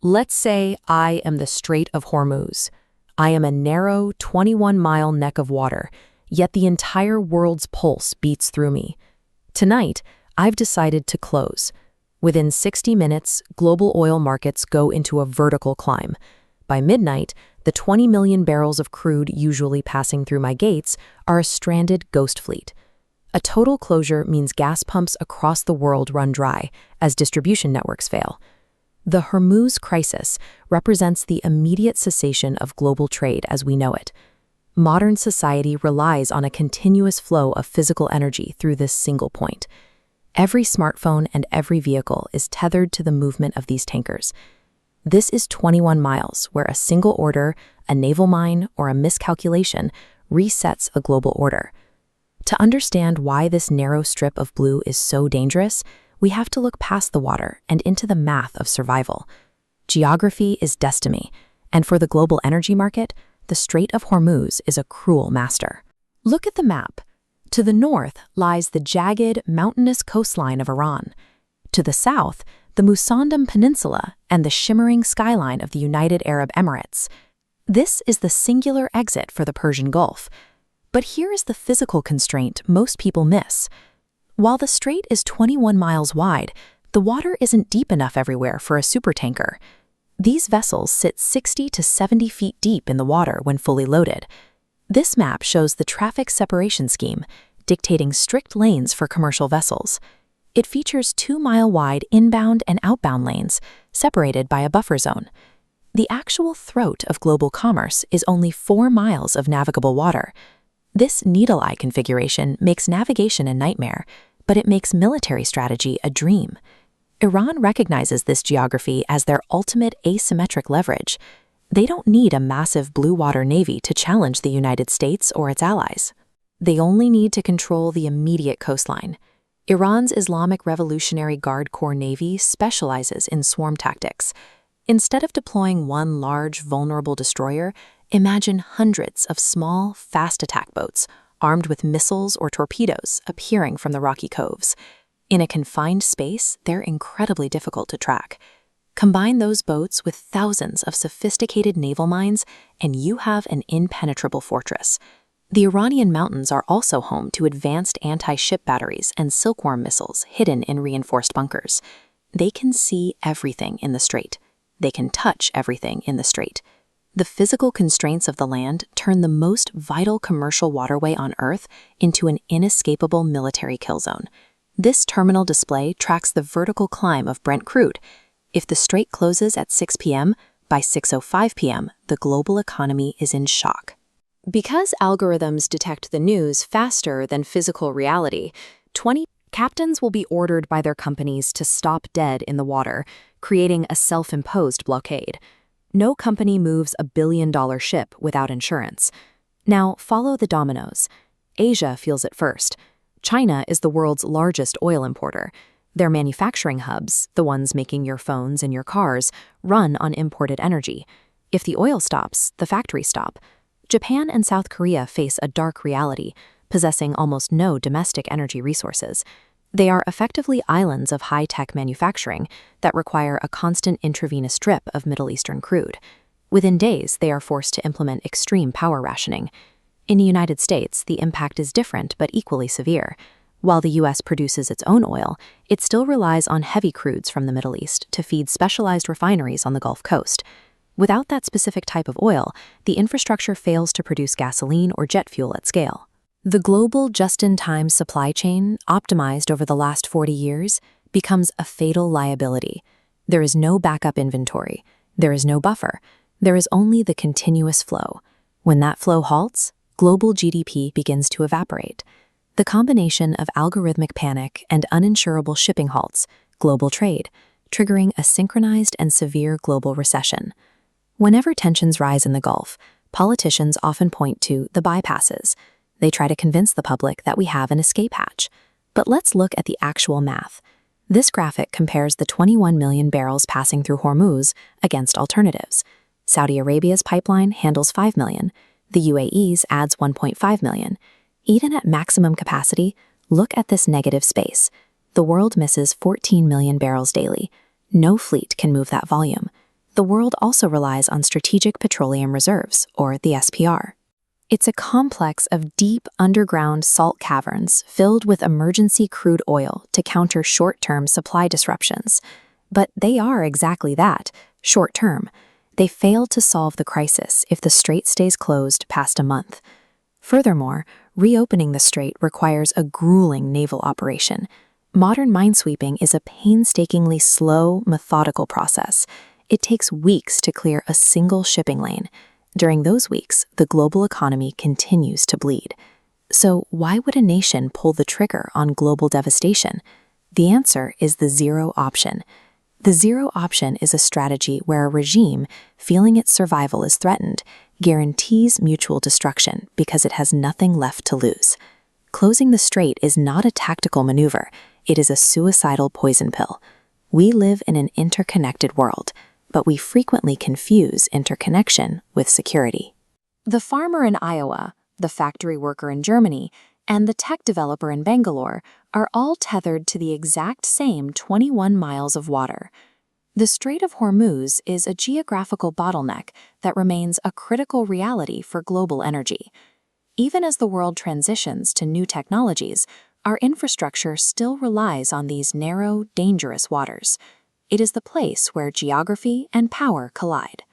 Let's say I am the Strait of Hormuz. I am a narrow 21-mile neck of water, yet the entire world's pulse beats through me. Tonight, I've decided to close. Within 60 minutes, global oil markets go into a vertical climb. By midnight, the 20 million barrels of crude usually passing through my gates are a stranded ghost fleet. A total closure means gas pumps across the world run dry as distribution networks fail. The Hormuz crisis represents the immediate cessation of global trade as we know it. Modern society relies on a continuous flow of physical energy through this single point. Every smartphone and every vehicle is tethered to the movement of these tankers. This is 21 miles where a single order, a naval mine, or a miscalculation resets a global order. To understand why this narrow strip of blue is so dangerous, we have to look past the water and into the math of survival. Geography is destiny, and for the global energy market, the Strait of Hormuz is a cruel master. Look at the map. To the north lies the jagged, mountainous coastline of Iran. To the south, the Musandam Peninsula and the shimmering skyline of the United Arab Emirates. This is the singular exit for the Persian Gulf. But here is the physical constraint most people miss. While the strait is 21 miles wide, the water isn't deep enough everywhere for a supertanker. These vessels sit 60 to 70 feet deep in the water when fully loaded. This map shows the traffic separation scheme, dictating strict lanes for commercial vessels. It features 2-mile-wide inbound and outbound lanes, separated by a buffer zone. The actual throat of global commerce is only 4 miles of navigable water. This needle-eye configuration makes navigation a nightmare, but it makes military strategy a dream. Iran recognizes this geography as their ultimate asymmetric leverage. They don't need a massive blue water navy to challenge the United States or its allies. They only need to control the immediate coastline. Iran's Islamic Revolutionary Guard Corps Navy specializes in swarm tactics. Instead of deploying one large, vulnerable destroyer, imagine hundreds of small, fast attack boats, armed with missiles or torpedoes, appearing from the rocky coves. In a confined space, they're incredibly difficult to track. Combine those boats with thousands of sophisticated naval mines, and you have an impenetrable fortress. The Iranian mountains are also home to advanced anti-ship batteries and silkworm missiles hidden in reinforced bunkers. They can see everything in the strait. They can touch everything in the strait. The physical constraints of the land turn the most vital commercial waterway on Earth into an inescapable military kill zone. This terminal display tracks the vertical climb of Brent crude. If the strait closes at 6 p.m., by 6:05 p.m., the global economy is in shock. Because algorithms detect the news faster than physical reality, 20 captains will be ordered by their companies to stop dead in the water, creating a self-imposed blockade. No company moves a billion-dollar ship without insurance. Now, follow the dominoes. Asia feels it first. China is the world's largest oil importer. Their manufacturing hubs, the ones making your phones and your cars, run on imported energy. If the oil stops, the factories stop. Japan and South Korea face a dark reality, possessing almost no domestic energy resources. They are effectively islands of high-tech manufacturing that require a constant intravenous drip of Middle Eastern crude. Within days, they are forced to implement extreme power rationing. In the United States, the impact is different but equally severe. While the U.S. produces its own oil, it still relies on heavy crudes from the Middle East to feed specialized refineries on the Gulf Coast. Without that specific type of oil, the infrastructure fails to produce gasoline or jet fuel at scale. The global just-in-time supply chain, optimized over the last 40 years, becomes a fatal liability. There is no backup inventory. There is no buffer. There is only the continuous flow. When that flow halts, global GDP begins to evaporate. The combination of algorithmic panic and uninsurable shipping halts, global trade, triggering a synchronized and severe global recession. Whenever tensions rise in the Gulf, politicians often point to the bypasses. They try to convince the public that we have an escape hatch. But let's look at the actual math. This graphic compares the 21 million barrels passing through Hormuz against alternatives. Saudi Arabia's pipeline handles 5 million. The UAE's adds 1.5 million. Even at maximum capacity, look at this negative space. The world misses 14 million barrels daily. No fleet can move that volume. The world also relies on strategic petroleum reserves, or the SPR. It's a complex of deep underground salt caverns filled with emergency crude oil to counter short-term supply disruptions. But they are exactly that, short-term. They fail to solve the crisis if the strait stays closed past a month. Furthermore, reopening the strait requires a grueling naval operation. Modern minesweeping is a painstakingly slow, methodical process. It takes weeks to clear a single shipping lane. During those weeks, the global economy continues to bleed. So why would a nation pull the trigger on global devastation? The answer is the zero option. The zero option is a strategy where a regime, feeling its survival is threatened, guarantees mutual destruction because it has nothing left to lose. Closing the strait is not a tactical maneuver. It is a suicidal poison pill. We live in an interconnected world, but we frequently confuse interconnection with security. The farmer in Iowa, the factory worker in Germany, and the tech developer in Bangalore are all tethered to the exact same 21 miles of water. The Strait of Hormuz is a geographical bottleneck that remains a critical reality for global energy. Even as the world transitions to new technologies, our infrastructure still relies on these narrow, dangerous waters. It is the place where geography and power collide.